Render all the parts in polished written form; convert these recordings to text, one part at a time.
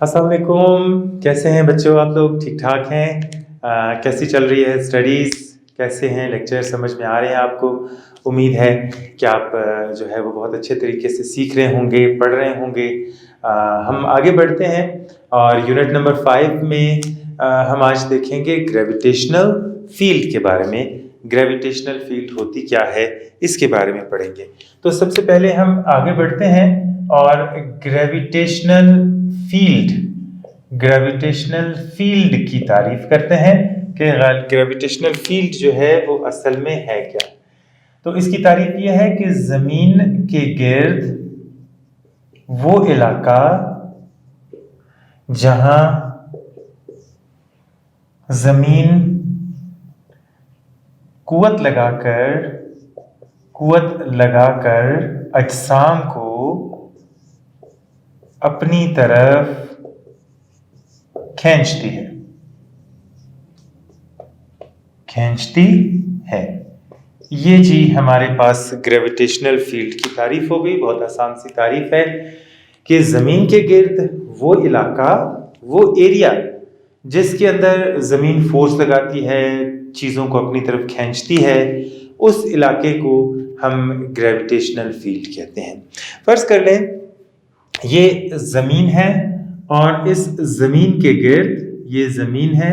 अस्सलाम वालेकुम। कैसे हैं बच्चों? आप लोग ठीक ठाक हैं? कैसी चल रही है स्टडीज़? कैसे हैं लेक्चर? समझ में आ रहे हैं आपको? उम्मीद है कि आप जो है वो बहुत अच्छे तरीके से सीख रहे होंगे, पढ़ रहे होंगे। हम आगे बढ़ते हैं और यूनिट नंबर 5 में हम आज देखेंगे ग्रेविटेशनल फील्ड के बारे में। ग्रेविटेशनल फील्ड होती क्या है, इसके बारे में पढ़ेंगे। तो सबसे पहले हम आगे बढ़ते हैं और ग्रेविटेशनल फील्ड की तारीफ करते हैं कि ग्रेविटेशनल फील्ड जो है वो असल में है क्या। तो इसकी तारीफ यह है कि जमीन के गिर्द वो इलाका जहां जमीन कुव्वत लगाकर अजसाम को अपनी तरफ खींचती है। ये जी हमारे पास ग्रेविटेशनल फील्ड की तारीफ हो गई। बहुत आसान सी तारीफ है कि जमीन के गिर्द वो इलाका, वो एरिया जिसके अंदर जमीन फोर्स लगाती है, चीजों को अपनी तरफ खींचती है, उस इलाके को हम ग्रेविटेशनल फील्ड कहते हैं। फर्ज कर लें ये जमीन है और इस जमीन के गिर्द, ये जमीन है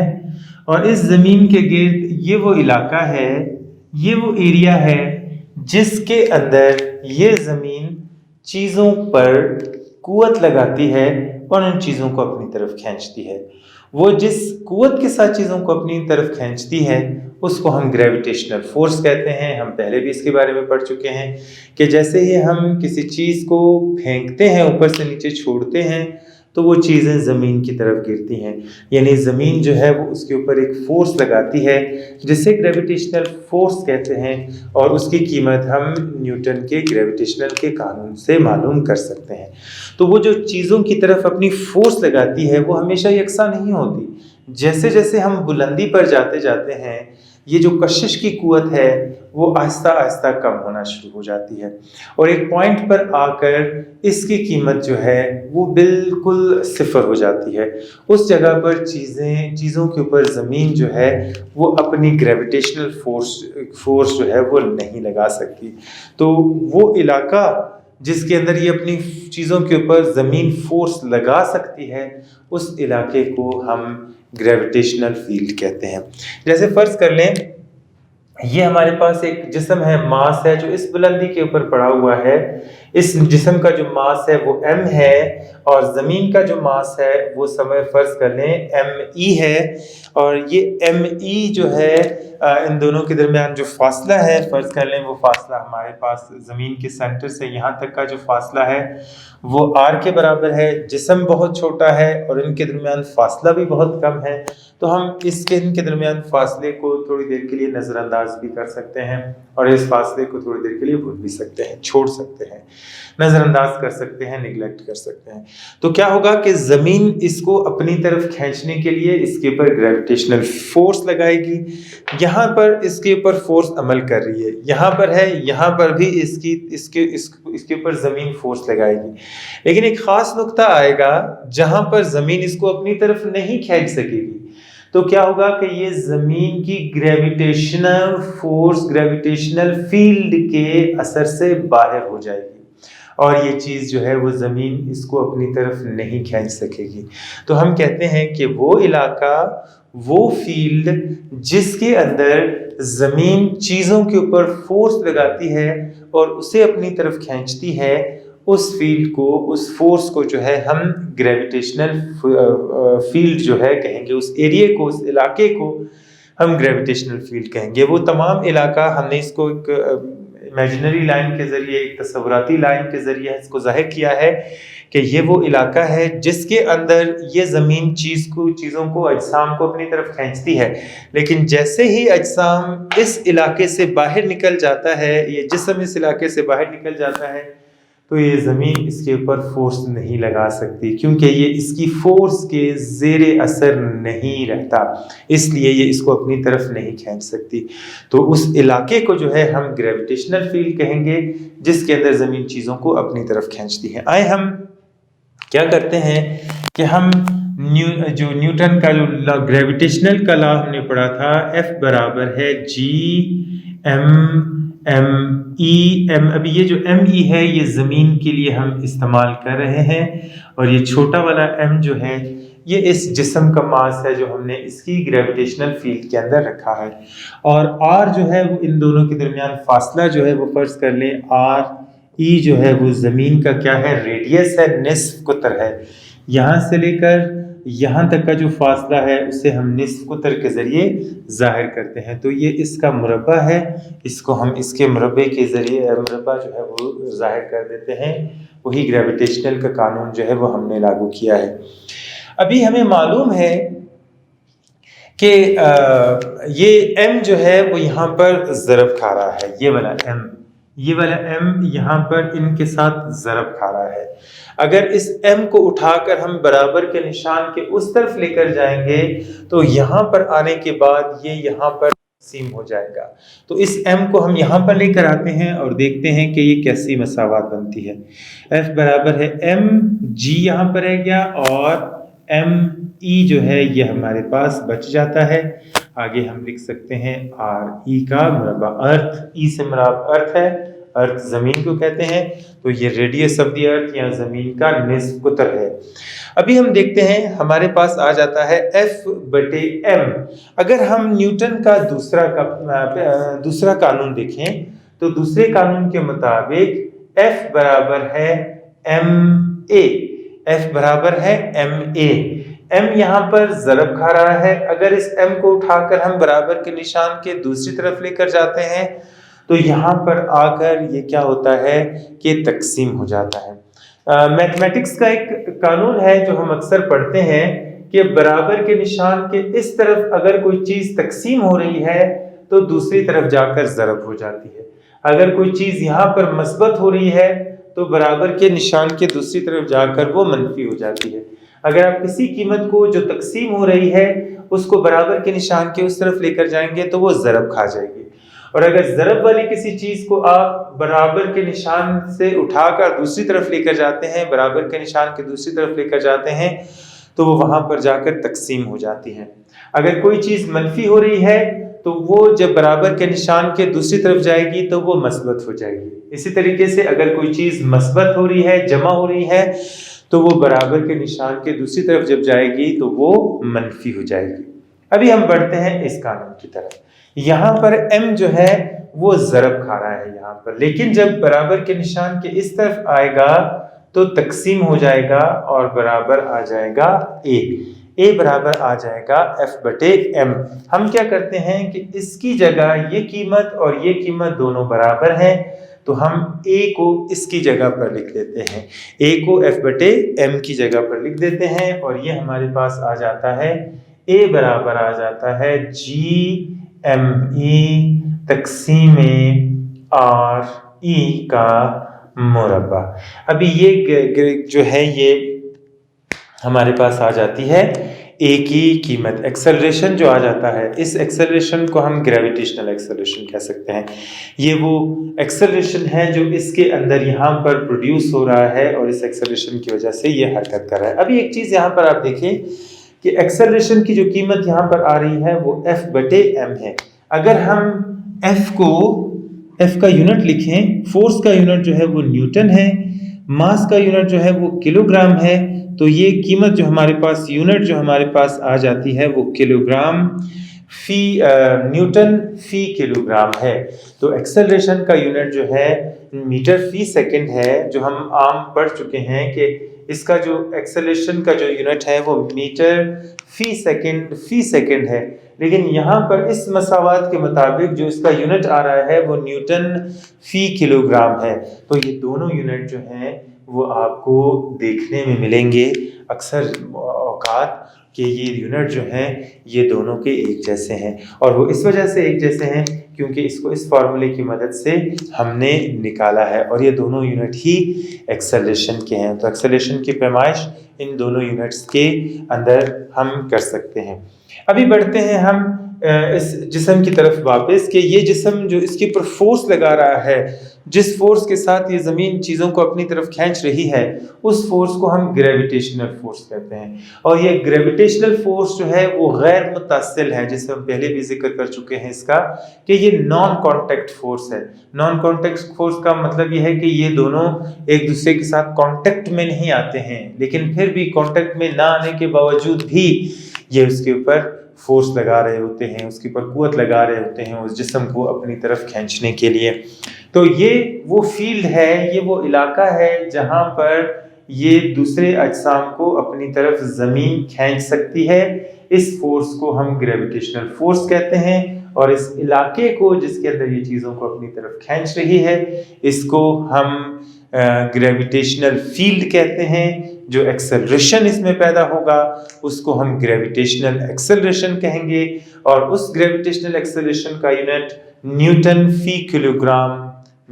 और इस जमीन के गिर्द ये वो इलाका है, ये वो एरिया है जिसके अंदर ये जमीन चीजों पर कुव्वत लगाती है और उन चीजों को अपनी तरफ खींचती है। वो जिस कुव्वत के साथ चीजों को अपनी तरफ खींचती है उसको हम ग्रेविटेशनल फोर्स कहते हैं। हम पहले भी इसके बारे में पढ़ चुके हैं कि जैसे ही हम किसी चीज को फेंकते हैं, ऊपर से नीचे छोड़ते हैं, तो वो चीज़ें ज़मीन की तरफ गिरती हैं। यानी ज़मीन जो है वो उसके ऊपर एक फोर्स लगाती है जिसे ग्रेविटेशनल फोर्स कहते हैं और उसकी कीमत हम न्यूटन के ग्रेविटेशनल के कानून से मालूम कर सकते हैं। तो वो जो चीज़ों की तरफ अपनी फोर्स लगाती है वो हमेशा यकसा नहीं होती। जैसे जैसे हम बुलंदी पर जाते जाते हैं, ये जो कशिश की कुव्वत है वो आहिस्ता आहिस्ता कम होना शुरू हो जाती है और एक पॉइंट पर आकर इसकी कीमत जो है वो बिल्कुल सिफर हो जाती है। उस जगह पर चीज़ों के ऊपर ज़मीन जो है वो अपनी ग्रेविटेशनल फोर्स जो है वो नहीं लगा सकती। तो वो इलाका जिसके अंदर ये अपनी चीज़ों के ऊपर ज़मीन फोर्स लगा सकती है, उस इलाके को हम ग्रेविटेशनल फील्ड कहते हैं। जैसे फर्ज कर लें ये हमारे पास एक जिस्म है, मास है जो इस बुलंदी के ऊपर पड़ा हुआ है। इस जिस्म का जो मास है वो m है और ज़मीन का जो मास है वो समय फर्ज कर लें me है। और ये me जो है इन दोनों के दरमियान जो फासला है, फर्ज कर लें वो फासला हमारे पास ज़मीन के सेंटर से यहाँ तक का जो फासला है वो r के बराबर है। जिस्म बहुत छोटा है और इनके दरमियान फासला भी बहुत कम है, तो हम इनके दरमियान फासले को थोड़ी देर के लिए नज़रअंदाज भी कर सकते हैं और इस फासले को थोड़ी देर के लिए भूल भी सकते हैं, छोड़ सकते हैं, नज़रअंदाज कर सकते हैं, निगलेक्ट कर सकते हैं। तो क्या होगा कि ज़मीन इसको अपनी तरफ खींचने के लिए इसके ऊपर ग्रेविटेशनल फोर्स लगाएगी। यहाँ पर इसके ऊपर फोर्स अमल कर रही है, यहाँ पर है, यहाँ पर भी इसके ऊपर ज़मीन फोर्स लगाएगी। लेकिन एक ख़ास नुक्ता आएगा जहाँ पर ज़मीन इसको अपनी तरफ नहीं खींच सकेगी। तो क्या होगा कि ये जमीन की ग्रेविटेशनल फोर्स ग्रेविटेशनल फील्ड के असर से बाहर हो जाएगी और ये चीज़ जो है वो ज़मीन इसको अपनी तरफ नहीं खींच सकेगी। तो हम कहते हैं कि वो इलाका, वो फील्ड जिसके अंदर ज़मीन चीज़ों के ऊपर फोर्स लगाती है और उसे अपनी तरफ खींचती है, उस फील्ड को, उस फोर्स को जो है हम ग्रेविटेशनल फील्ड जो है कहेंगे। उस एरिया को, उस इलाके को हम ग्रेविटेशनल फील्ड कहेंगे। वो तमाम इलाका हमने इसको एक इमेजिनरी लाइन के ज़रिए, एक तस्वुराती लाइन के ज़रिए इसको ज़ाहिर किया है कि ये वो इलाका है जिसके अंदर ये ज़मीन चीज़ों को, अजसाम को अपनी तरफ खींचती है। लेकिन जैसे ही अजसाम इस इलाके से बाहर निकल जाता है, ये जिस्म इस इलाके से बाहर निकल जाता है, तो ये ज़मीन इसके ऊपर फोर्स नहीं लगा सकती क्योंकि ये इसकी फोर्स के ज़ेरे असर नहीं रहता, इसलिए ये इसको अपनी तरफ नहीं खींच सकती। तो उस इलाके को जो है हम ग्रेविटेशनल फील्ड कहेंगे जिसके अंदर ज़मीन चीज़ों को अपनी तरफ खींचती है। आए हम क्या करते हैं कि हम जो न्यूटन का जो ग्रेविटेशनल का लॉ हमने पढ़ा था, F बराबर है G m अभी ये जो m e है ये ज़मीन के लिए हम इस्तेमाल कर रहे हैं, और ये छोटा वाला m जो है ये इस जिस्म का मास है जो हमने इसकी ग्रेविटेशनल फील्ड के अंदर रखा है। और r जो है वो इन दोनों के दरमियान फासला जो है वो फर्ज कर लें r, e जो है वो ज़मीन का क्या है, रेडियस है, निस्फ कुतर है। यहाँ से लेकर यहाँ तक का जो फासला है उसे हम निस्फ कुतर के ज़रिए ज़ाहिर करते हैं। तो ये इसका मुरब्बा है, इसको हम इसके मुरब्बे के ज़रिए मुरब्बा जो है वो ज़ाहिर कर देते हैं। वही ग्रेविटेशनल का कानून जो है वो हमने लागू किया है। अभी हमें मालूम है कि ये m जो है वो यहाँ पर ज़रब खा रहा है, ये वाला m यहाँ पर इनके साथ ज़रब खा रहा है। अगर इस m को उठाकर हम बराबर के निशान के उस तरफ लेकर जाएंगे तो यहाँ पर आने के बाद ये यहाँ पर तक़सीम हो जाएगा। तो इस m को हम यहाँ पर लेकर आते हैं और देखते हैं कि ये कैसी मसावत बनती है। F बराबर है m, G यहाँ पर रह गया और m e जो है ये हमारे पास बच जाता है। आगे हम लिख सकते हैं r e का मुरब्बा, अर्थ e से मुराद अर्थ है, अर्थ ज़मीन को कहते हैं, तो ये रेडियस ऑफ द अर्थ या ज़मीन का निस्फ कुतर है। अभी हम देखते हैं हमारे पास आ जाता है F बटे m। अगर हम न्यूटन का दूसरा कानून देखें तो दूसरे कानून के मुताबिक F बराबर है ma, F बराबर है ma। m यहाँ पर ज़रब खा रहा है, अगर इस m को उठाकर हम बराबर के निशान के दूसरी तरफ लेकर जाते हैं तो यहाँ पर आकर ये क्या होता है कि तकसीम हो जाता है। मैथमेटिक्स का एक कानून है जो हम अक्सर पढ़ते हैं कि बराबर के निशान के इस तरफ अगर कोई चीज़ तकसीम हो रही है तो दूसरी तरफ जाकर ज़रब हो जाती है। अगर कोई चीज़ यहाँ पर मस्बत हो रही है तो बराबर के निशान के दूसरी तरफ जाकर वो मनफी हो जाती है। अगर आप किसी कीमत को जो तकसीम हो रही है उसको बराबर के निशान के उस तरफ लेकर जाएंगे तो वो ज़रब खा जाएगी, और अगर ज़रब वाली किसी चीज़ को आप बराबर के निशान से उठाकर दूसरी तरफ लेकर जाते हैं, बराबर के निशान के दूसरी तरफ लेकर जाते हैं तो वो वहाँ पर जाकर तकसीम हो जाती है। अगर कोई चीज़ मनफी हो रही है तो वो जब बराबर के निशान के दूसरी तरफ जाएगी तो वो मस्बत हो जाएगी। इसी तरीके से अगर कोई चीज़ मस्बत हो रही है, जमा हो रही है, तो वो बराबर के निशान के दूसरी तरफ जब जाएगी तो वो मनफी हो जाएगी। अभी हम बढ़ते हैं इस कानून की तरफ। यहाँ पर m जो है वो ज़रब खा रहा है यहाँ पर, लेकिन जब बराबर के निशान के इस तरफ आएगा तो तकसीम हो जाएगा और बराबर आ जाएगा a बराबर आ जाएगा F बटे m। हम क्या करते हैं कि इसकी जगह ये कीमत और ये कीमत दोनों बराबर हैं तो हम a को इसकी जगह पर लिख देते हैं, a को F बटे m की जगह पर लिख देते हैं और ये हमारे पास आ जाता है a बराबर आ जाता है GME तक़सीम R E का मुरब्बा। अभी ये जो है ये हमारे पास आ जाती है a की कीमत, एक्सेलरेशन जो आ जाता है, इस एक्सेलरेशन को हम ग्रेविटेशनल एक्सेलरेशन कह सकते हैं। ये वो एक्सेलरेशन है जो इसके अंदर यहाँ पर प्रोड्यूस हो रहा है और इस एक्सेलरेशन की वजह से ये हरकत कर रहा है। अभी एक चीज़ यहाँ पर आप देखें कि एक्सेलरेशन की जो कीमत यहाँ पर आ रही है वो F बटे m है। अगर हम F का यूनिट लिखें, फोर्स का यूनिट जो है वो न्यूटन है, मास का यूनिट जो है वो किलोग्राम है, तो ये कीमत जो हमारे पास यूनिट जो हमारे पास आ जाती है वो किलोग्राम फी न्यूटन फी किलोग्राम है। तो एक्सेलरेशन का यूनिट जो है मीटर फी सेकंड है, जो हम आम पढ़ चुके हैं कि इसका जो एक्सेलरेशन का जो यूनिट है वो मीटर फी सेकंड है, लेकिन यहाँ पर इस मसावात के मुताबिक जो इसका यूनिट आ रहा है वो न्यूटन फी किलोग्राम है। तो ये दोनों यूनिट जो हैं वो आपको देखने में मिलेंगे अक्सर औकात कि ये यूनिट जो हैं ये दोनों के एक जैसे हैं, और वो इस वजह से एक जैसे हैं क्योंकि इसको इस फार्मूले की मदद से हमने निकाला है और ये दोनों यूनिट ही एक्सेलरेशन के हैं। तो एक्सेलरेशन की पैमाइश इन दोनों यूनिट्स के अंदर हम कर सकते हैं। अभी बढ़ते हैं हम इस जिस्म की तरफ वापस कि ये जिस्म जो इसके ऊपर फोर्स लगा रहा है, जिस फोर्स के साथ ये ज़मीन चीज़ों को अपनी तरफ खींच रही है, उस फोर्स को हम ग्रेविटेशनल फोर्स कहते हैं। और ये ग्रेविटेशनल फोर्स जो है वो गैर मुतसिल है, जिसे हम पहले भी जिक्र कर चुके हैं इसका, कि ये नॉन कॉन्टेक्ट फोर्स है। नॉन कॉन्टेक्ट फोर्स का मतलब ये है कि ये दोनों एक दूसरे के साथ कॉन्टेक्ट में नहीं आते हैं, लेकिन फिर भी कॉन्टेक्ट में ना आने के बावजूद भी ये उसके ऊपर फोर्स लगा रहे होते हैं, उसके ऊपर कुव्वत लगा रहे होते हैं उस जिस्म को अपनी तरफ खींचने के लिए। तो ये वो फील्ड है, ये वो इलाका है जहाँ पर ये दूसरे अजसाम को अपनी तरफ ज़मीन खींच सकती है। इस फोर्स को हम ग्रेविटेशनल फोर्स कहते हैं, और इस इलाके को जिसके अंदर ये चीज़ों को अपनी तरफ खींच रही है, इसको हम ग्रेविटेशनल फील्ड कहते हैं। जो एक्सेलरेशन इसमें पैदा होगा उसको हम ग्रेविटेशनल एक्सेलरेशन कहेंगे, और उस ग्रेविटेशनल एक्सेलरेशन का यूनिट न्यूटन फी किलोग्राम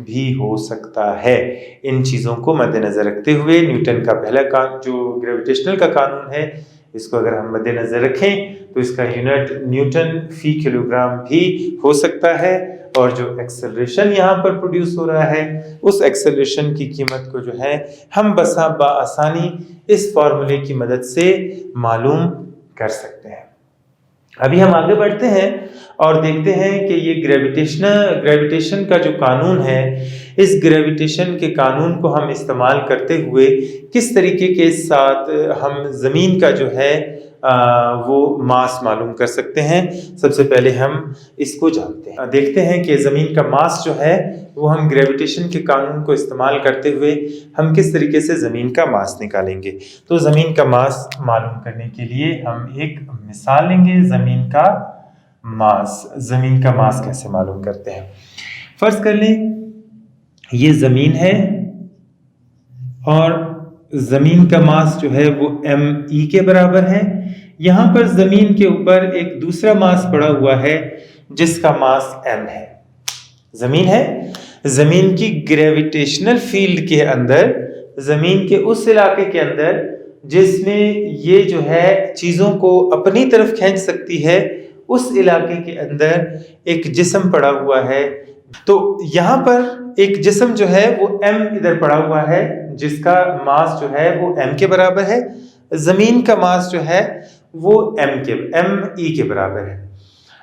भी हो सकता है। इन चीज़ों को मद्देनज़र रखते हुए न्यूटन का पहला कानून जो ग्रेविटेशनल का कानून है, इसको अगर हम मद्देनज़र रखें तो इसका यूनिट न्यूटन फी किलोग्राम भी हो सकता है। और जो एक्सेलरेशन यहाँ पर प्रोड्यूस हो रहा है, उस एक्सेलरेशन की कीमत को जो है हम बआसानी इस फॉर्मूले की मदद से मालूम कर सकते हैं। अभी हम आगे बढ़ते हैं और देखते हैं कि ये ग्रेविटेशन का जो कानून है, इस ग्रेविटेशन के कानून को हम इस्तेमाल करते हुए किस तरीके के साथ हम ज़मीन का जो है वो मास मालूम कर सकते हैं। सबसे पहले हम इसको जानते हैं, देखते हैं कि ज़मीन का मास जो है वो हम ग्रेविटेशन के कानून को इस्तेमाल करते हुए हम किस तरीके से ज़मीन का मास निकालेंगे। तो ज़मीन का मास मालूम करने के लिए हम एक मिसाल लेंगे। ज़मीन का मास कैसे मालूम करते हैं। फर्ज कर लें ये ज़मीन है और ज़मीन का मास जो है वो m के बराबर है। यहाँ पर ज़मीन के ऊपर एक दूसरा मास पड़ा हुआ है जिसका मास m है। ज़मीन है, ज़मीन की ग्रेविटेशनल फील्ड के अंदर, ज़मीन के उस इलाके के अंदर जिसमें ये जो है चीज़ों को अपनी तरफ खींच सकती है, उस इलाके के अंदर एक जिस्म पड़ा हुआ है। तो यहाँ पर एक जिस्म जो है वो m इधर पड़ा हुआ है, जिसका मास जो है वो m के बराबर है। ज़मीन का मास जो है वो m के बराबर है।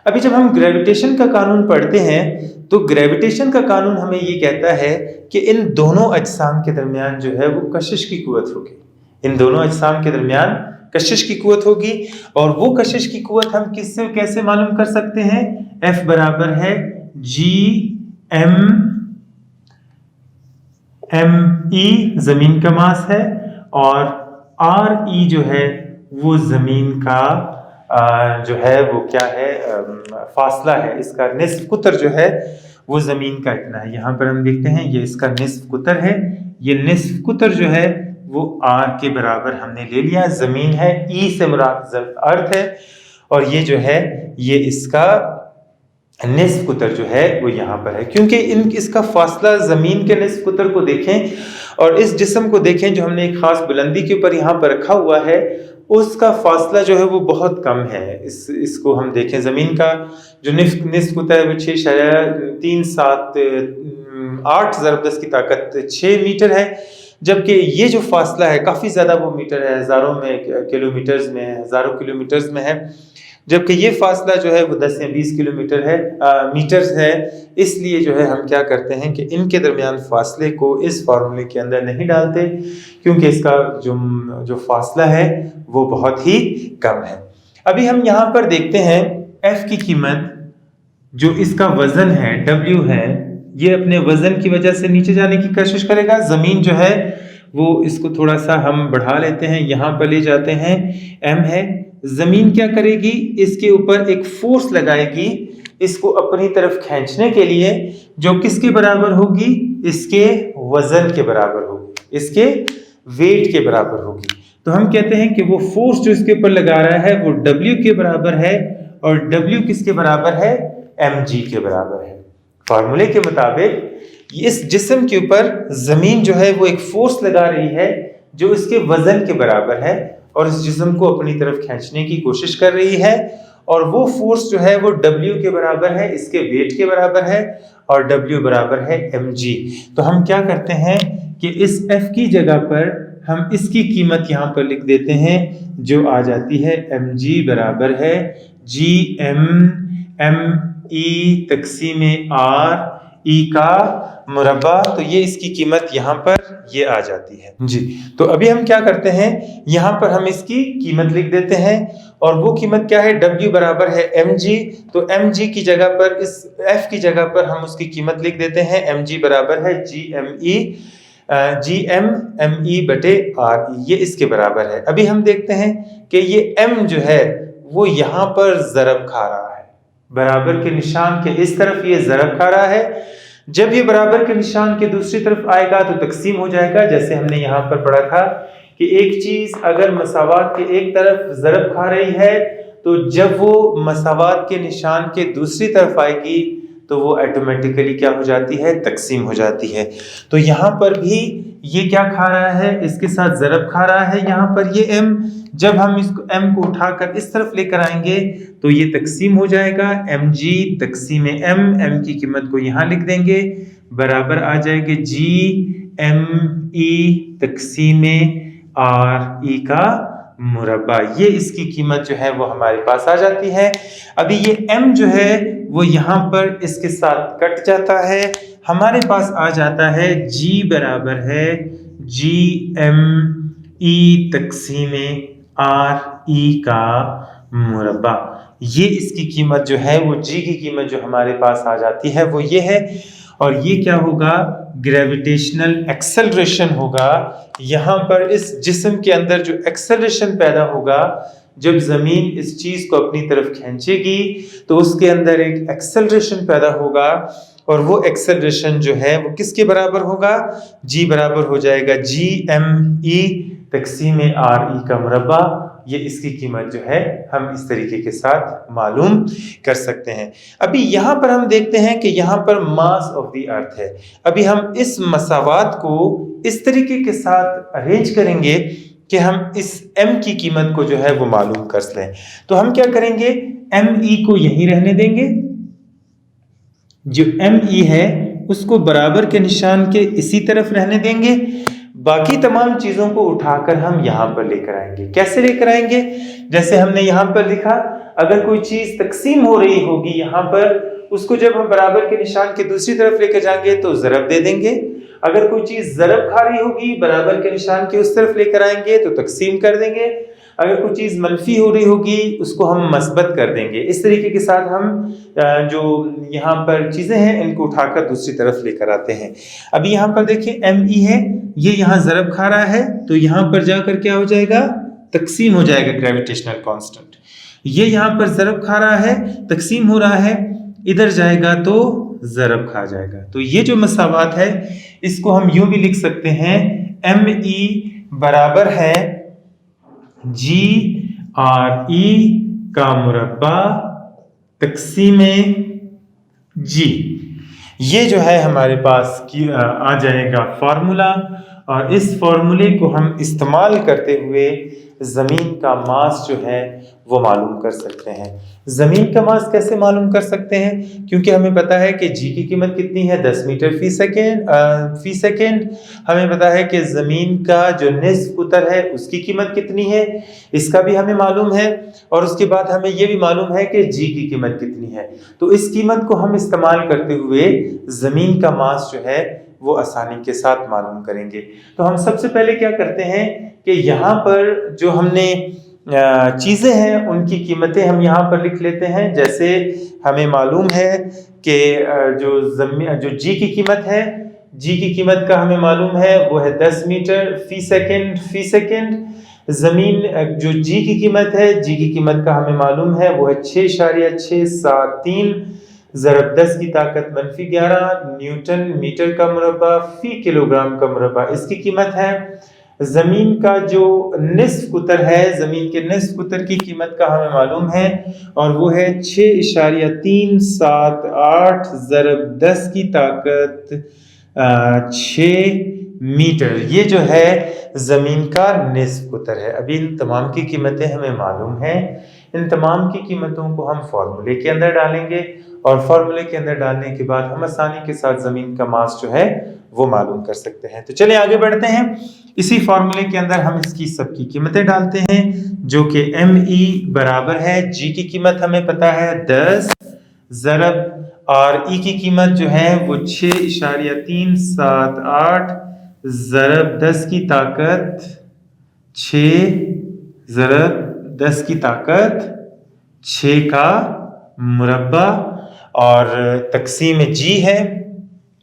अभी जब हम ग्रेविटेशन का कानून पढ़ते हैं तो ग्रेविटेशन का कानून हमें ये कहता है कि इन दोनों अजसाम के दरमियान जो है वो कशिश की कुव्वत होगी। इन दोनों अजसाम के दरमियान कशिश की कुव्वत होगी, और वो कशिश की कुव्वत हम किससे कैसे मालूम कर सकते हैं। F बराबर है G M जमीन का मास है, और RE जो है वो जमीन का जो है वो क्या है, फासला है। इसका निस्फ कुतर जो है वो जमीन का इतना है। यहाँ पर हम देखते हैं ये इसका निस्फ कुतर है। ये निस्फ कुतर जो है वो R के बराबर हमने ले लिया। जमीन है, E से मुराद अर्थ है, और ये जो है ये इसका निस्फ कुतर जो है वो यहाँ पर है। क्योंकि इसका फासला ज़मीन के निस्फ कुतर को देखें और इस जिस्म को देखें जो हमने एक खास बुलंदी के ऊपर यहाँ पर रखा हुआ है, उसका फासला जो है वो बहुत कम है। इसको हम देखें, ज़मीन का जो निस्फ कुतर है वो 6.378 ज़रब 10 की ताकत 6 मीटर है, जबकि ये जो फासला है काफ़ी ज़्यादा वो मीटर है, हज़ारों में किलोमीटर्स में, हज़ारों किलोमीटर्स में है, जबकि ये फासला जो है वो 10 या 20 किलोमीटर है, मीटर्स है। इसलिए जो है हम क्या करते हैं कि इनके दरमियान फासले को इस फार्मूले के अंदर नहीं डालते, क्योंकि इसका जो फासला है वो बहुत ही कम है। अभी हम यहाँ पर देखते हैं F की कीमत, जो इसका वजन है W है, ये अपने वजन की वजह से नीचे जाने की कोशिश करेगा। ज़मीन जो है वो इसको थोड़ा सा हम बढ़ा लेते हैं, यहाँ पर ले जाते हैं, M है। ज़मीन क्या करेगी, इसके ऊपर एक फोर्स लगाएगी इसको अपनी तरफ खींचने के लिए, जो किसके बराबर होगी, इसके वजन के बराबर होगी, इसके वेट के बराबर होगी। तो हम कहते हैं कि वो फोर्स जो इसके ऊपर लगा रहा है वो W के बराबर है, और W किसके बराबर है, mg के बराबर है। फार्मूले के मुताबिक इस जिस्म के ऊपर ज़मीन जो है वो एक फोर्स लगा रही है जो इसके वजन के बराबर है, और इस जिस्म को अपनी तरफ खींचने की कोशिश कर रही है, और वो फोर्स जो है वो W के बराबर है, इसके वेट के बराबर है, और W बराबर है mg। तो हम क्या करते हैं कि इस F की जगह पर हम इसकी कीमत यहाँ पर लिख देते हैं, जो आ जाती है mg बराबर है gm me तक़सीम r e का मुरब्बा। तो ये इसकी कीमत यहाँ पर ये आ जाती है जी। तो अभी हम क्या करते हैं, यहाँ पर हम इसकी कीमत लिख देते हैं, और वो कीमत क्या है, W बराबर है mg। तो mg की जगह पर, इस F की जगह पर हम उसकी कीमत लिख देते हैं, mg बराबर है gme बटे re, ये इसके बराबर है। अभी हम देखते हैं कि ये m जो है वो यहाँ पर ज़रब खा रहा है, बराबर के निशान के इस तरफ ये ज़रब खा रहा है। जब ये बराबर के निशान के दूसरी तरफ आएगा तो तकसीम हो जाएगा। जैसे हमने यहाँ पर पढ़ा था कि एक चीज अगर मसावात के एक तरफ ज़रब खा रही है, तो जब वो मसावात के निशान के दूसरी तरफ आएगी तो वो ऑटोमेटिकली क्या हो जाती है, तकसीम हो जाती है। तो यहाँ पर भी ये क्या खा रहा है, इसके साथ ज़रब खा रहा है यहाँ पर ये m। जब हम इसको m को उठाकर इस तरफ लेकर आएंगे तो ये तकसीम हो जाएगा, mg तकसीम m की कीमत को यहाँ लिख देंगे, बराबर आ जाएंगे gme तकसीम re का मुरब्बा। ये इसकी कीमत जो है वो हमारे पास आ जाती है। अभी ये m जो है वो यहाँ पर इसके साथ कट जाता है, हमारे पास आ जाता है g बराबर है gme तकसीम re का मुरब्बा। ये इसकी कीमत जो है वो g की कीमत जो हमारे पास आ जाती है वो ये है। और ये क्या होगा, ग्रेविटेशनल एक्सेलरेशन होगा। यहाँ पर इस जिस्म के अंदर जो एक्सेलरेशन पैदा होगा, जब जमीन इस चीज को अपनी तरफ खींचेगी तो उसके अंदर एक एक्सेलरेशन पैदा होगा, और वो एक्सेलरेशन जो है वो किसके बराबर होगा, g बराबर हो जाएगा gme तकसीम re का मुरब्बा। ये इसकी कीमत जो है हम इस तरीके के साथ मालूम कर सकते हैं। अभी यहाँ पर हम देखते हैं कि यहाँ पर मास ऑफ द अर्थ है। अभी हम इस मसावात को इस तरीके के साथ अरेंज करेंगे कि हम इस m की कीमत को जो है वो मालूम कर लें। तो हम क्या करेंगे, me को यहीं रहने देंगे, जो me है उसको बराबर के निशान के इसी तरफ रहने देंगे, बाकी तमाम चीजों को उठाकर हम यहाँ पर लेकर आएंगे। कैसे लेकर आएंगे, जैसे हमने यहाँ पर लिखा, अगर कोई चीज तकसीम हो रही होगी यहाँ पर, उसको जब हम बराबर के निशान के दूसरी तरफ लेकर जाएंगे तो ज़रब दे देंगे। अगर कोई चीज ज़रब खा रही होगी, बराबर के निशान के उस तरफ लेकर आएंगे तो तकसीम कर देंगे। अगर कोई चीज मनफी हो रही होगी उसको हम मस्बत कर देंगे। इस तरीके के साथ हम जो यहाँ पर चीजें हैं इनको उठाकर दूसरी तरफ लेकर आते हैं। अभी यहाँ पर देखिए me है, ये यहाँ ज़रब खा रहा है, तो यहाँ पर जाकर क्या हो जाएगा, तकसीम हो जाएगा ग्रेविटेशनल कांस्टेंट। ये यहाँ पर ज़रब खा रहा है, तकसीम हो रहा है, इधर जाएगा तो ज़रब खा जाएगा। तो ये जो मसावात है इसको हम यूं भी लिख सकते हैं, me बराबर है GRE का मुरब्बा तकसीम G। ये जो है हमारे पास की आ जाएगा फार्मूला, और इस फार्मूले को हम इस्तेमाल करते हुए ज़मीन का मास जो है वो मालूम कर सकते हैं। ज़मीन का मास कैसे मालूम कर सकते हैं, क्योंकि हमें पता है कि जी की कीमत कितनी है, 10 मीटर फी सेकेंड। हमें पता है कि ज़मीन का जो निस्फ कुतर है उसकी कीमत कितनी है, इसका भी हमें मालूम है, और उसके बाद हमें ये भी मालूम है कि जी की कीमत कितनी है। तो इस कीमत को हम इस्तेमाल करते हुए ज़मीन का मास जो है वो आसानी के साथ मालूम करेंगे। तो हम सबसे पहले क्या करते हैं कि यहाँ पर जो हमने चीज़ें हैं उनकी कीमतें हम यहाँ पर लिख लेते हैं। जैसे हमें मालूम है कि जो जी की कीमत है, जी की कीमत का हमें मालूम है वो है 10 मीटर फी सेकेंड। ज़मीन जो जी की कीमत है, जी की कीमत का हमें मालूम है वो है 6.673 ज़रब 10 की ताकत -11 न्यूटन मीटर का मुरब्बा फी किलोग्राम का मुरब्बा इसकी कीमत है। ज़मीन का जो निस्फ कुतर है, ज़मीन के निस्फ कुतर की कीमत का हमें मालूम है और वो है 6.378 ज़रब 10 की ताकत 6 मीटर। ये जो है ज़मीन का निस्फ कुतर है। अभी इन तमाम की कीमतें हमें मालूम हैं। इन तमाम की कीमतों को हम फॉर्मूले के अंदर डालेंगे और फॉर्मूले के अंदर डालने के बाद हम आसानी के साथ जमीन का मास जो है वो मालूम कर सकते हैं। तो चलिए आगे बढ़ते हैं। इसी फॉर्मूले के अंदर हम इसकी सबकी कीमतें डालते हैं, जो कि ME बराबर है, G की कीमत हमें पता है 10 ज़रब और E की कीमत जो है वो 6.378 ज़रब 10 की ताकत 6 ज़रब 10 की ताकत 6 का मुरब्बा और तकसीम G है।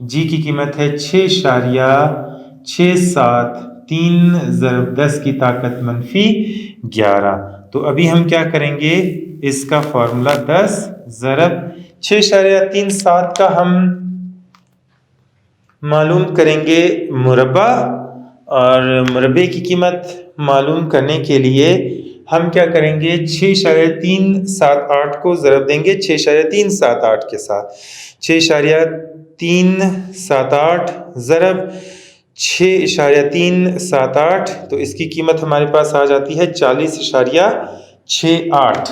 G की कीमत है 6.673 ज़रब 10 की ताकत -11। तो अभी हम क्या करेंगे, इसका फॉर्मूला 10 ज़रब 6.37 का हम मालूम करेंगे मुरब्बा, और मुरब्बे की कीमत मालूम करने के लिए हम क्या करेंगे, 6.378 को ज़रब देंगे 6.378 के साथ। 6.378 ज़रब 6.378, तो इसकी कीमत हमारे पास आ जाती है 40.68।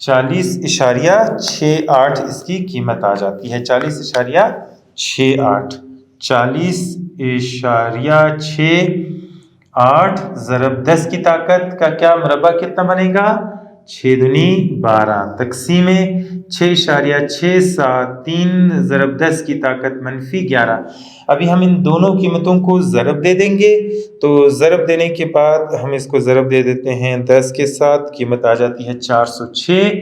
40.68 इसकी कीमत आ जाती है, 40.68। 40.68 ज़रब 10 की ताकत का क्या मुरब्बा कितना बनेगा, 6 दूनी 12 तकसीमे 6.673 ज़रब 10 की ताकत -11। अभी हम इन दोनों कीमतों को ज़रब दे देंगे। तो ज़रब देने के बाद हम इसको ज़रब दे देते हैं 10 के साथ, कीमत आ जाती है 406।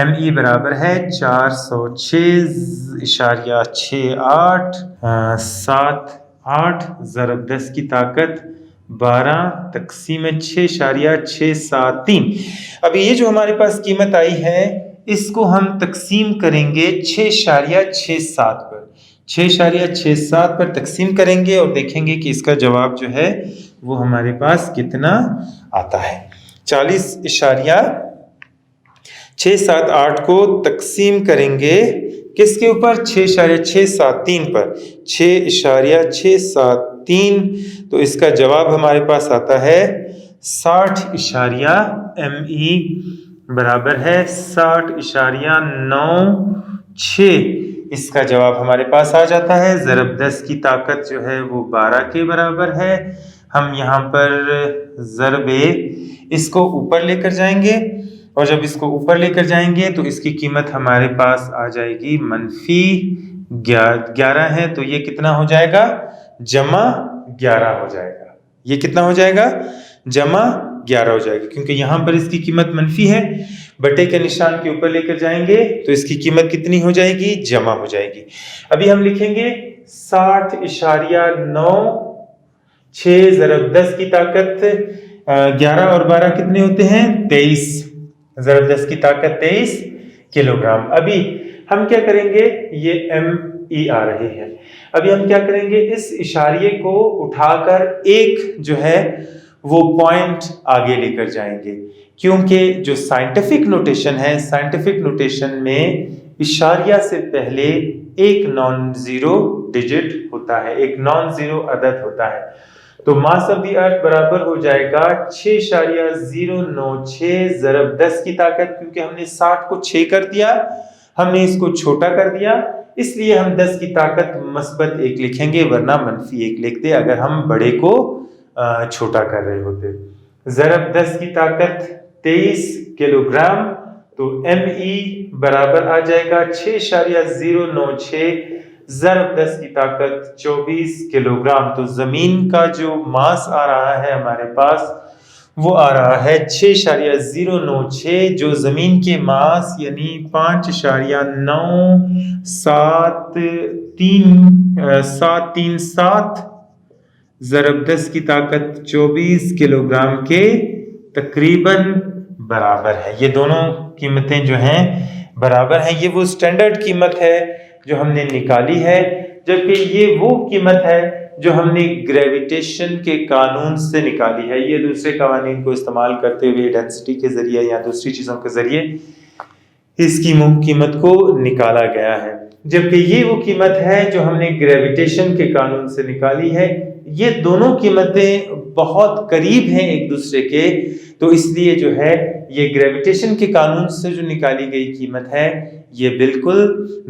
ME बराबर है 406.68 ज़रब 10 की ताकत 12 तकसीम 6.673। अभी ये जो हमारे पास कीमत आई है इसको हम तकसीम करेंगे 6.67 पर। 6.67 पर तकसीम करेंगे और देखेंगे कि इसका जवाब जो है वो हमारे पास कितना आता है। 40.678 को तकसीम करेंगे किसके ऊपर, 6.673 पर। 6.673, तो इसका जवाब हमारे पास आता है 60। ME बराबर है 60.96। इसका जवाब हमारे पास आ जाता है। ज़रब 10 की ताकत जो है वो 12 के बराबर है। हम यहाँ पर ज़रबे इसको ऊपर लेकर जाएंगे और जब इसको ऊपर लेकर जाएंगे तो इसकी कीमत हमारे पास आ जाएगी -11 है। तो ये कितना हो जाएगा, जमा 11 हो जाएगा। ये कितना हो जाएगा, जमा 11 हो जाएगा, क्योंकि यहाँ पर इसकी कीमत मनफी है। बटे के निशान के ऊपर लेकर जाएंगे तो इसकी कीमत कितनी हो जाएगी, जमा हो जाएगी। अभी हम लिखेंगे 60.9, 6 ज़रब 10 की ताकत 11 और 12 कितने होते हैं, 23 ज़रब 10 की ताकत 23 किलोग्राम। अभी हम क्या करेंगे, ये ME आ रही है। अभी हम क्या करेंगे, इस इशारिये को उठाकर एक जो है वो पॉइंट आगे लेकर जाएंगे, क्योंकि जो साइंटिफिक नोटेशन है, साइंटिफिक नोटेशन में इशारिया से पहले एक नॉन जीरो डिजिट होता है, एक नॉन जीरो अदद होता है। तो मास ऑफ द अर्थ बराबर हो जाएगा 6.096 ज़रब 10 की ताकत, क्योंकि हमने 60 को 6 कर दिया, हमने इसको छोटा कर दिया, इसलिए हम 10 की ताकत मस्बत 1 लिखेंगे, वरना मनफी 1 लिखते अगर हम बड़े को छोटा कर रहे होते। ज़रब 10 की ताकत 23 किलोग्राम, तो ME बराबर आ जाएगा 6.096 ज़रब 10 की ताकत 24 किलोग्राम। तो जमीन का जो मास आ रहा है हमारे पास वो आ रहा है 6.096, जो जमीन के मास यानी 5.737 ज़रब 10 की ताकत 24 किलोग्राम के तकरीबन बराबर है। ये दोनों कीमतें जो हैं बराबर हैं। ये वो स्टैंडर्ड कीमत है जो हमने निकाली है, जबकि ये वो कीमत है जो हमने ग्रेविटेशन के कानून से निकाली है। ये दूसरे कानून को इस्तेमाल करते हुए डेंसिटी के जरिए या दूसरी चीज़ों के जरिए इसकी कीमत को निकाला गया है, जबकि ये वो कीमत है जो हमने ग्रेविटेशन के कानून से निकाली है। ये दोनों कीमतें बहुत करीब हैं एक दूसरे के, तो इसलिए जो है ये ग्रेविटेशन के कानून से जो निकाली गई कीमत है ये बिल्कुल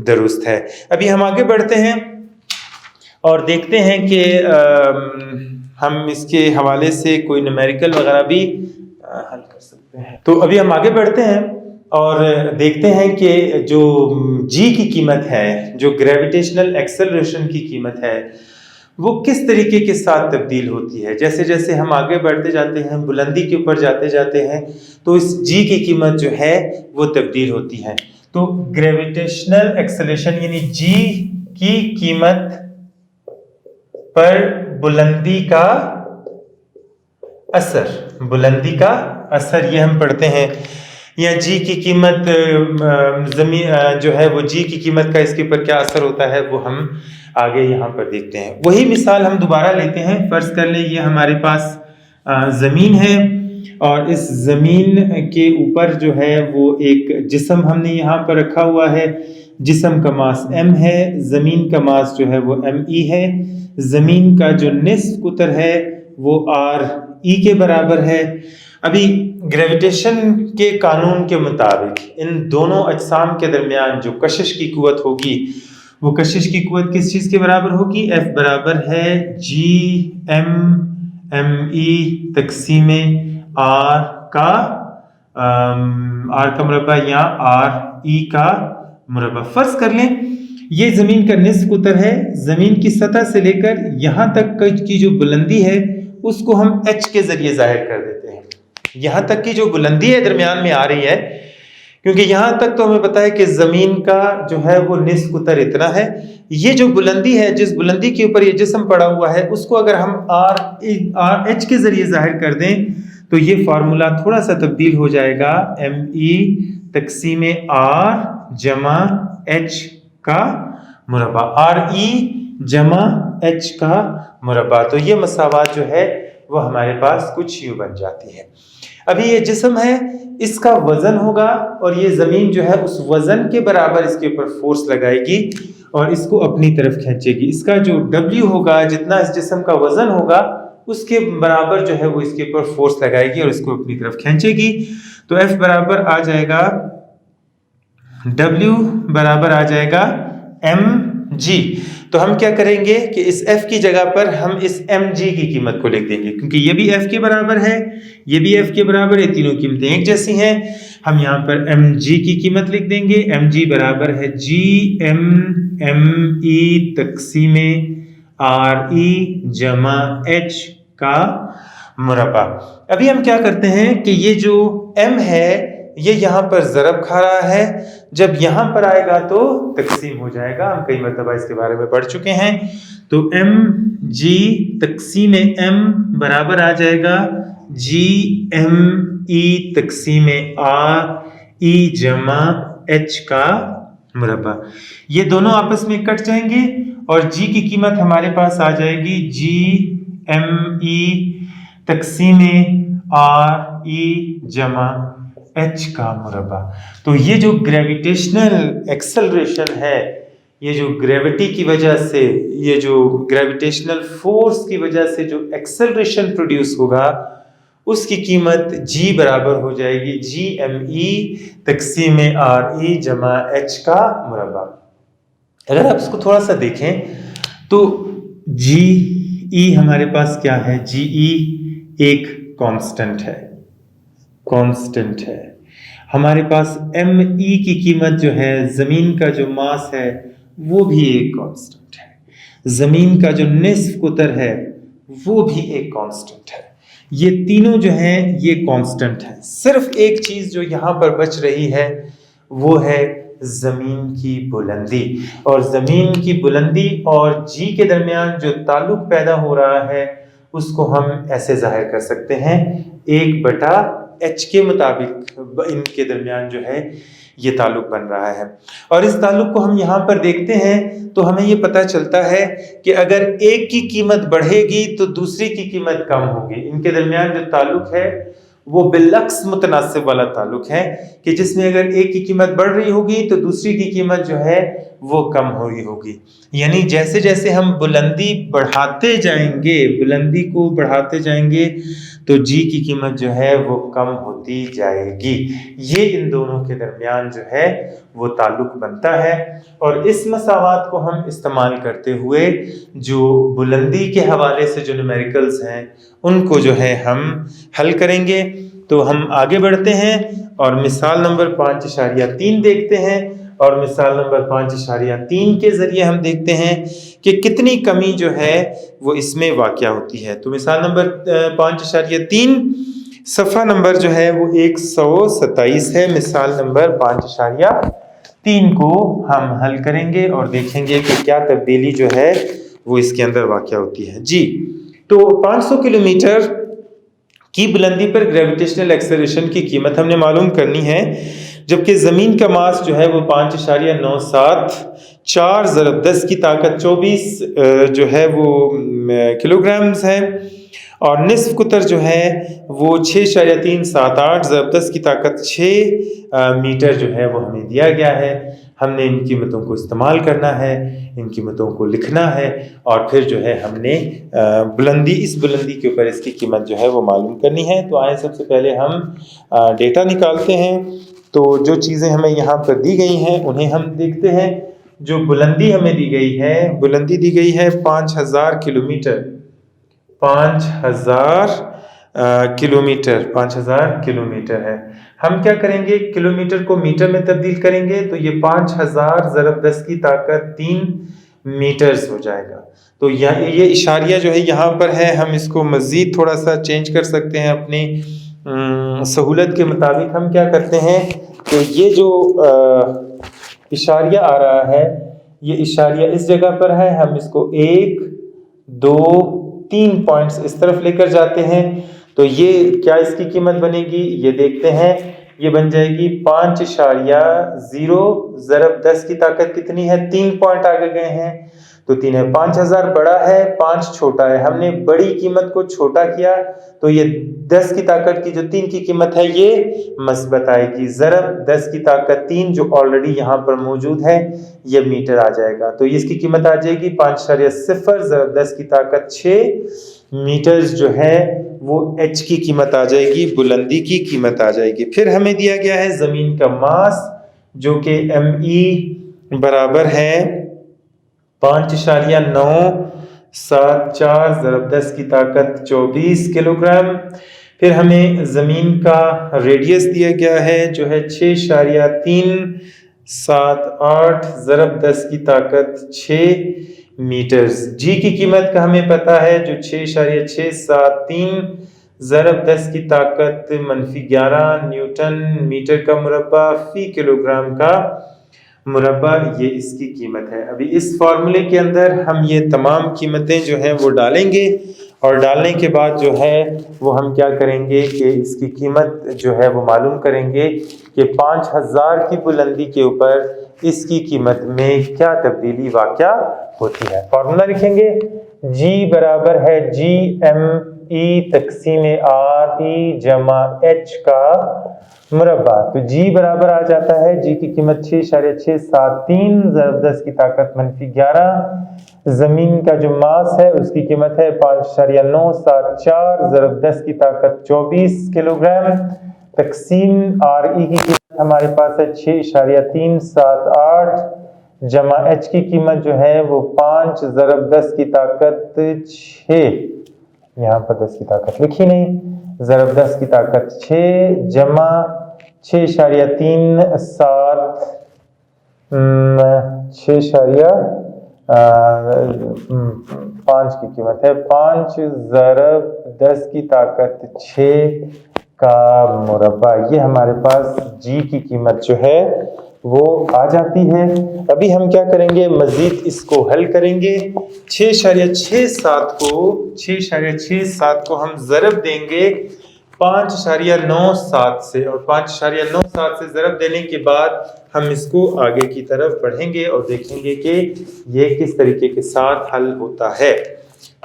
दुरुस्त है। अभी हम आगे बढ़ते हैं और देखते हैं कि हम इसके हवाले से कोई न्यूमेरिकल वगैरह भी हल कर सकते हैं। तो अभी हम आगे बढ़ते हैं और देखते हैं कि जो जी की कीमत है, जो ग्रेविटेशनल एक्सेलरेशन की कीमत है, वो किस तरीके के साथ तब्दील होती है। जैसे जैसे हम आगे बढ़ते जाते हैं, बुलंदी के ऊपर जाते जाते हैं, तो इस जी की कीमत जो है वो तब्दील होती है। तो ग्रेविटेशनल एक्सेलरेशन यानी जी की कीमत पर बुलंदी का असर, बुलंदी का असर, ये हम पढ़ते हैं। या जी की कीमत जमीन जो है वो जी की कीमत का इसके ऊपर क्या असर होता है वो हम आगे यहाँ पर देखते हैं। वही मिसाल हम दोबारा लेते हैं। फर्ज कर ले ये हमारे पास जमीन है और इस जमीन के ऊपर जो है वो एक जिस्म हमने यहाँ पर रखा हुआ है। जिस्म का मास m है, जमीन का मास जो है वो me है। जमीन का जो निस्फ कुतर है वो re के बराबर है। अभी ग्रेविटेशन के कानून के मुताबिक इन दोनों अजसाम के दरमियान जो कशिश की कुव्वत होगी, वो कशिश की कुव्वत किस चीज के बराबर होगी? F बराबर है GMME तकसीमे R का मुरब्बा या RE का मुरब्बा। फर्ज कर लें ये जमीन का निस्फ कुतर है। जमीन की सतह से लेकर यहां तक की जो बुलंदी है उसको हम h के जरिए जाहिर कर देते हैं। यहां तक की जो बुलंदी है दरमियान में आ रही है, क्योंकि यहां तक तो हमें पता है कि जमीन का जो है वो निस्फ कुतर इतना है। ये जो बुलंदी है, जिस बुलंदी के ऊपर ये जिस्म पड़ा हुआ है, उसको अगर हम RH के जरिए जाहिर कर दें तो ये फार्मूला थोड़ा सा तब्दील हो जाएगा। ME तकसीमे R जमा H का मुरब्बा, RE जमा H का मुरब्बा। तो ये मसावात जो है वो हमारे पास कुछ यूं बन जाती है। अभी ये जिस्म है, इसका वजन होगा और ये जमीन जो है उस वजन के बराबर इसके ऊपर फोर्स लगाएगी और इसको अपनी तरफ खींचेगी। इसका जो W होगा, जितना इस जिस्म का वजन होगा उसके बराबर जो है वो इसके ऊपर फोर्स लगाएगी और इसको अपनी तरफ खींचेगी। तो F बराबर आ जाएगा, W बराबर आ जाएगा mg। तो हम क्या करेंगे कि इस F की जगह पर हम इस mg की कीमत को लिख देंगे, क्योंकि ये भी F के बराबर है, ये भी F के बराबर है, तीनों कीमतें एक जैसी हैं। हम यहाँ पर mg की कीमत लिख देंगे। mg बराबर है GMME तकसीमे RE जमा H का मुरब्बा। अभी हम क्या करते हैं कि ये जो m है ये यहाँ पर ज़रब खा रहा है, जब यहाँ पर आएगा तो तकसीम हो जाएगा। हम कई मरतबा इसके बारे में पढ़ चुके हैं। तो mg तकसीमे m बराबर आ जाएगा GME तकसीमे RE जमा H का मुरब्बा। ये दोनों आपस में कट जाएंगे और g की कीमत हमारे पास आ जाएगी GME तकसीमे RE जमा H का मुरब्बा। तो ये जो ग्रेविटेशनल एक्सेलरेशन है, ये जो ग्रेविटी की वजह से, ये जो ग्रेविटेशनल फोर्स की वजह से जो एक्सेलरेशन प्रोड्यूस होगा, उसकी कीमत G बराबर हो जाएगी GME तकसीमे RE जमा H का मुरब्बा। अगर आप इसको थोड़ा सा देखें तो GE हमारे पास क्या है? GE एक कांस्टेंट है, कांस्टेंट है। हमारे पास ME की कीमत जो है, जमीन का जो मास है वो भी एक कांस्टेंट है। जमीन का जो निस्फ कुतर है वो भी एक कांस्टेंट है। ये तीनों जो हैं ये कांस्टेंट है। सिर्फ एक चीज जो यहाँ पर बच रही है वो है जमीन की बुलंदी। और जमीन की बुलंदी और G के दरमियान जो ताल्लुक पैदा हो रहा है उसको हम ऐसे जाहिर कर सकते हैं, 1/H के मुताबिक इनके दरमियान जो है ये ताल्लुक बन रहा है। और इस ताल्लुक को हम यहाँ पर देखते हैं तो हमें ये पता चलता है कि अगर एक की कीमत बढ़ेगी तो दूसरी की कीमत कम होगी। इनके दरमियान जो ताल्लुक है वो बिलक्स मुतनासिब वाला ताल्लुक है कि जिसमें अगर एक की कीमत बढ़ रही होगी तो दूसरी की कीमत जो है वो कम हो रही होगी। यानी जैसे जैसे हम बुलंदी बढ़ाते जाएंगे, बुलंदी को बढ़ाते जाएंगे तो जी की कीमत जो है वो कम होती जाएगी। ये इन दोनों के दरमियान जो है वो ताल्लुक बनता है। और इस मसावात को हम इस्तेमाल करते हुए जो बुलंदी के हवाले से जो न्यूमेरिकल्स हैं उनको जो है हम हल करेंगे। तो हम आगे बढ़ते हैं और मिसाल नंबर 5.3 देखते हैं। और मिसाल नंबर 5.3 के जरिए हम देखते हैं कि कितनी कमी जो है वो इसमें वाक़या होती है। तो मिसाल नंबर 5.3 सफ़ा नंबर जो है वो 127 है। मिसाल नंबर 5.3 को हम हल करेंगे और देखेंगे कि क्या तब्दीली जो है वो इसके अंदर वाक़या होती है। जी, तो 500 किलोमीटर की बुलंदी पर ग्रेविटेशनल एक्सेलरेशन की कीमत हमने मालूम करनी है, जबकि ज़मीन का मास जो है वो 5.97 4 ज़रब 10 की ताकत 24 जो है वो किलोग्राम्स है। और निस्फ कुतर जो है वो 6.378 ज़रब 10 की ताकत 6 मीटर जो है वो हमें दिया गया है। हमने इन कीमतों को इस्तेमाल करना है, इन कीमतों को लिखना है और फिर जो है हमने इस बुलंदी के ऊपर इसकी कीमत जो है वो मालूम करनी है। तो आए सबसे पहले हम डेटा निकालते हैं। तो जो चीज़ें हमें यहाँ पर दी गई हैं उन्हें हम देखते हैं। जो बुलंदी हमें दी गई है, बुलंदी दी गई है 5000 किलोमीटर, 5000 किलोमीटर, 5000 किलोमीटर है। हम क्या करेंगे, किलोमीटर को मीटर में तब्दील करेंगे तो ये 5000 ज़रब 10 की ताकत 3 मीटर्स हो जाएगा। तो ये इशारिया जो है यहाँ पर है, हम इसको मज़ीद थोड़ा सा चेंज कर सकते हैं अपनी सहूलत के मुताबिक। हम क्या करते हैं कि ये जो इशारिया आ रहा है, ये इशारिया इस जगह पर है, हम इसको 1 2 3 पॉइंट्स इस तरफ लेकर जाते हैं। तो ये क्या इसकी कीमत बनेगी ये देखते हैं। ये बन जाएगी 5.0 ज़रब 10 की ताकत कितनी है, 3 पॉइंट आगे गए हैं तो 3 है। 5000 बड़ा है, 5 छोटा है, हमने बड़ी कीमत को छोटा किया तो ये 10 की ताकत की जो 3 की कीमत है ये मस्बत आएगी। ज़रब 10 की ताकत 3 जो ऑलरेडी यहाँ पर मौजूद है ये मीटर आ जाएगा। तो इसकी कीमत आ जाएगी 5.0 ज़रब 10 की ताकत 6 मीटर्स जो है वो एच की कीमत आ जाएगी, बुलंदी की कीमत आ जाएगी। फिर हमें दिया गया है ज़मीन का मास जो कि ME बराबर है 5.974 ज़रब 10 की ताकत 24 किलोग्राम। फिर हमें ज़मीन का रेडियस दिया गया है जो है 6.378 ज़रब 10 की ताकत 6 मीटर्स। जी की कीमत का हमें पता है जो 6.673 ज़रब 10 की ताकत -11 न्यूटन मीटर का मुरब्बा फी किलोग्राम का मुरब्बा, ये इसकी कीमत है। अभी इस फार्मूले के अंदर हम ये तमाम कीमतें जो हैं वो डालेंगे और डालने के बाद जो है वो हम क्या करेंगे कि इसकी कीमत जो है वो मालूम करेंगे कि 5000 की बुलंदी के ऊपर इसकी कीमत में क्या तब्दीली वाक़या होती है। फार्मूला लिखेंगे, G बराबर है GME तक़सीम RE जमा H का मुरब्बा। तो G बराबर आ जाता है, G की कीमत 6.673 ज़रब 10 की ताकत -11। ज़मीन का जो मास है उसकी कीमत है 5.974 ज़रब 10 की ताकत 24 किलोग्राम। तक़सीम RE की कीमत हमारे पास है 6.378 जमा H की कीमत जो है वो 5 ज़रब 10 की ताकत 6, यहाँ पर 10 की ताकत लिखी नहीं, ज़रब 10 की ताकत 6 जमा 6.5 की कीमत है 5 ज़रब 10 की ताकत 6 का मुरब्बा। ये हमारे पास G की कीमत जो है वो आ जाती है। अभी हम क्या करेंगे, मज़ीद इसको हल करेंगे। 6.67 को हम ज़रब देंगे 5.97 से, और 5.97 से ज़रब देने के बाद हम इसको आगे की तरफ बढ़ेंगे और देखेंगे कि ये किस तरीके के साथ हल होता है।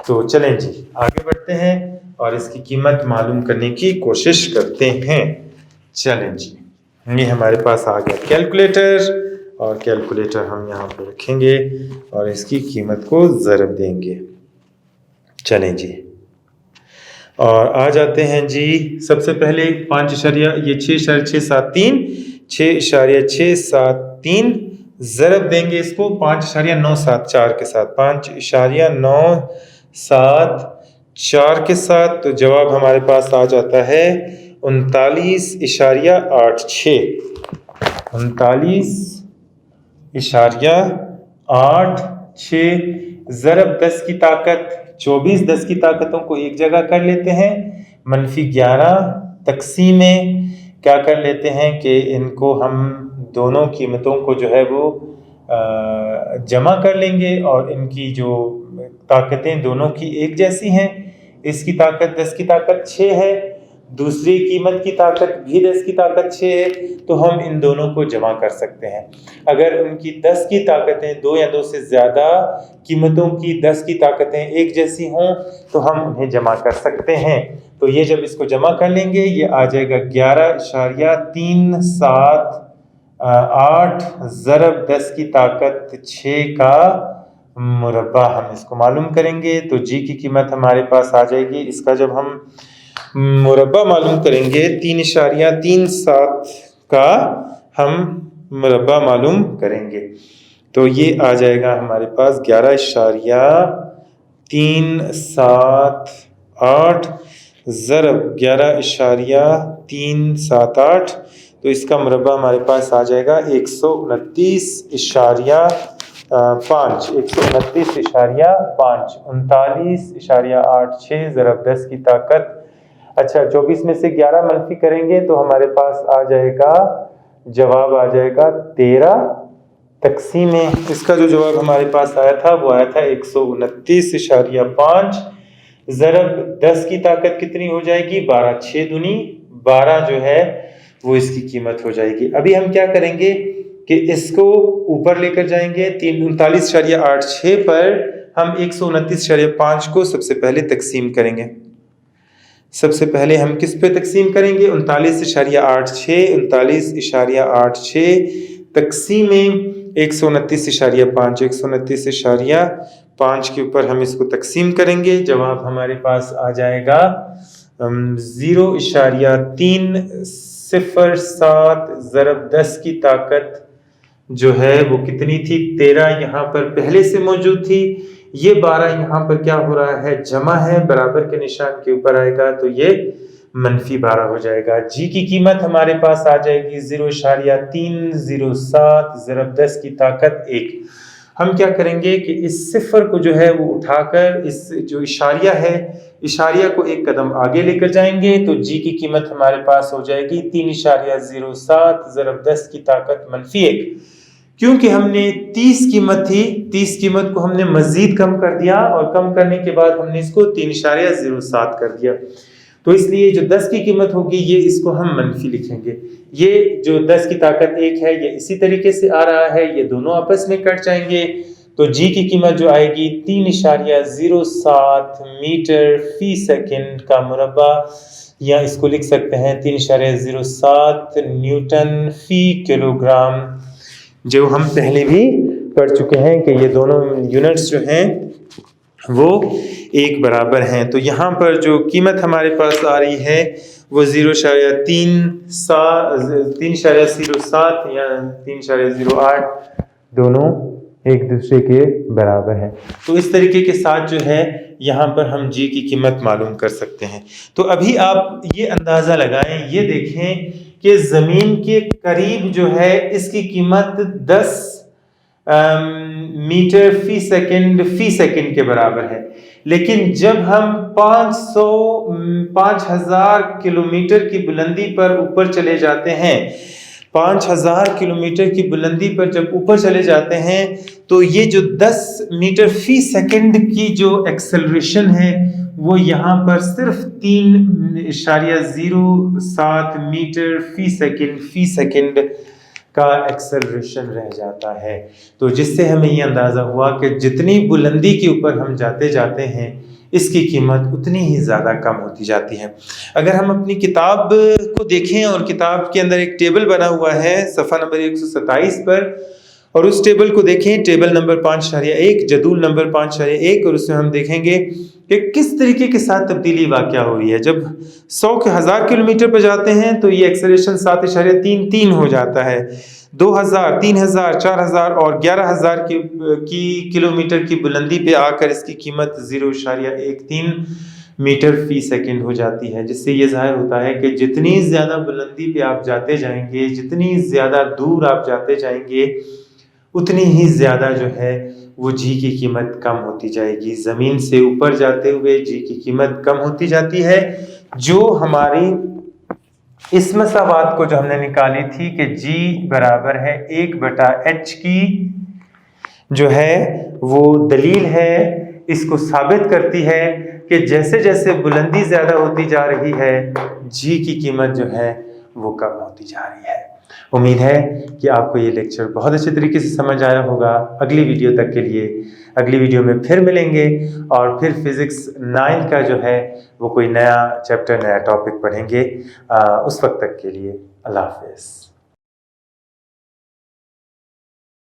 तो चलें जी आगे बढ़ते हैं। और इसकी कीमत मालूम करने की कोशिश करते हैं। चलें जी, ये हमारे पास आ गया कैलकुलेटर, और कैलकुलेटर हम यहाँ पे रखेंगे और इसकी कीमत को ज़रब देंगे। चलें जी, और आ जाते हैं जी। सबसे पहले 6.673 ज़रब देंगे इसको 5.974 के साथ, 5.974 के साथ। तो जवाब हमारे पास आ जाता है 39.86। 39.86 ज़रब 10 की ताकत 24। 10 की ताकतों को एक जगह कर लेते हैं, -11 तक़सीम क्या कर लेते हैं कि इनको हम दोनों कीमतों को जो है वो जमा कर लेंगे, और इनकी जो ताकतें दोनों की एक जैसी हैं। इसकी ताकत 10 की ताकत 6 है, दूसरी कीमत की ताकत भी 10 की ताकत 6 है, तो हम इन दोनों को जमा कर सकते हैं। अगर उनकी 10 की ताकतें 2 या 2 से ज़्यादा कीमतों की 10 की ताकतें एक जैसी हों तो हम उन्हें जमा कर सकते हैं। तो ये जब इसको जमा कर लेंगे ये आ जाएगा 11.378 ज़रब 10 की ताकत 6 का मुरब्बा। हम इसको मालूम करेंगे तो जी की कीमत हमारे पास आ जाएगी। इसका जब हम मुरब्बा मालूम करेंगे 3.37 का हम मुरब्बा मालूम करेंगे, तो ये आ जाएगा हमारे पास 11.378 ज़रब 11.378। तो इसका मुरब्बा हमारे पास आ जाएगा 129.5 129.5 39.86 ज़रब 10 की ताकत। अच्छा, 24 में से 11 मनफी करेंगे तो हमारे पास आ जाएगा, जवाब आ जाएगा 13 तक़सीम। इसका जो जवाब हमारे पास आया था वो आया था 129.5 ज़रब 10 की ताकत कितनी हो जाएगी 12। 6 दूनी 12 जो है वो इसकी कीमत हो जाएगी। अभी हम क्या करेंगे कि इसको ऊपर लेकर जाएंगे 39.86 पर हम 129.5 को सबसे पहले तक़सीम करेंगे। सबसे पहले हम किस पे तक़सीम करेंगे 39.86 तक़सीम 129.5 129.5 के ऊपर हम इसको तक़सीम करेंगे। जवाब हमारे पास आ जाएगा 0.307 ज़रब 10 की ताकत जो है वो कितनी थी 13 यहाँ पर पहले से मौजूद थी। ये 12 यहाँ पर क्या हो रहा है जमा है, बराबर के निशान के ऊपर आएगा तो ये -12 हो जाएगा। जी की कीमत हमारे पास आ जाएगी 0.307 ज़रब 10 की ताकत 1। हम क्या करेंगे कि इस सिफर को जो है वो उठाकर इस जो इशारिया है इशारिया को एक कदम आगे लेकर जाएंगे तो जी की कीमत हमारे पास हो जाएगी 3.07 ज़रब 10 की ताकत -1। क्योंकि हमने 30 कीमत थी, 30 कीमत को हमने मजीद कम कर दिया और कम करने के बाद हमने इसको 3.07 कर दिया, तो इसलिए जो 10 की कीमत होगी ये इसको हम मनफी लिखेंगे। ये जो 10 की ताकत 1 है ये इसी तरीके से आ रहा है, ये दोनों आपस में कट जाएंगे तो जी की कीमत जो आएगी 3.07 मीटर फी सेकंड का मुरब्बा, या इसको लिख सकते हैं 3.07 न्यूटन फी किलोग्राम, जो हम पहले भी पढ़ चुके हैं कि ये दोनों यूनिट्स जो हैं वो एक बराबर हैं। तो यहाँ पर जो कीमत हमारे पास आ रही है वो 0.307 या 3.08 दोनों एक दूसरे के बराबर हैं। तो इस तरीके के साथ जो है यहाँ पर हम जी की कीमत मालूम कर सकते हैं। तो अभी आप ये अंदाज़ा लगाएं, ये देखें कि ज़मीन के करीब जो है इसकी कीमत 10 मीटर फी सेकंड के बराबर है, लेकिन जब हम 5000 किलोमीटर की बुलंदी पर ऊपर चले जाते हैं, 5000 किलोमीटर की बुलंदी पर जब ऊपर चले जाते हैं तो ये जो 10 मीटर फी सेकंड की जो एक्सेलरेशन है वो यहाँ पर सिर्फ 3.07 मीटर फी सेकंड का एक्सेलरेशन रह जाता है। तो जिससे हमें ये अंदाज़ा हुआ कि जितनी बुलंदी के ऊपर हम जाते जाते हैं इसकी कीमत उतनी ही ज़्यादा कम होती जाती है। अगर हम अपनी किताब को देखें और किताब के अंदर एक टेबल बना हुआ है सफ़ा नंबर 127 पर, और उस टेबल को देखें, टेबल नंबर 5.1, जदूल नंबर 5.1, और उसमें हम देखेंगे कि किस तरीके के साथ तब्दीली वाक़या हो रही है। जब 100 के 1000 किलोमीटर पर जाते हैं तो ये एक्सेलरेशन 7.33 हो जाता है। 2000, 3000, 4000 और 11000 की किलोमीटर की बुलंदी पे आकर इसकी कीमत 0.13 मीटर फी सेकंड हो जाती है, जिससे ये ज़ाहिर होता है कि जितनी ज़्यादा बुलंदी पे आप जाते जाएंगे, जितनी ज़्यादा दूर आप जाते जाएंगे, उतनी ही ज़्यादा जो है वो जी की कीमत कम होती जाएगी। ज़मीन से ऊपर जाते हुए जी की कीमत कम होती जाती है, जो हमारी इस मसावात को जो हमने निकाली थी कि G बराबर है 1/h की, जो है वो दलील है, इसको साबित करती है कि जैसे जैसे बुलंदी ज़्यादा होती जा रही है, G की कीमत जो है वो कम होती जा रही है। उम्मीद है कि आपको ये लेक्चर बहुत अच्छे तरीके से समझ आया होगा। अगली वीडियो तक के लिए अगली वीडियो में फिर मिलेंगे और फिर फिज़िक्स 9 का जो है वो कोई नया चैप्टर, नया टॉपिक पढ़ेंगे। उस वक्त तक के लिए अल्लाह हाफ़िज़।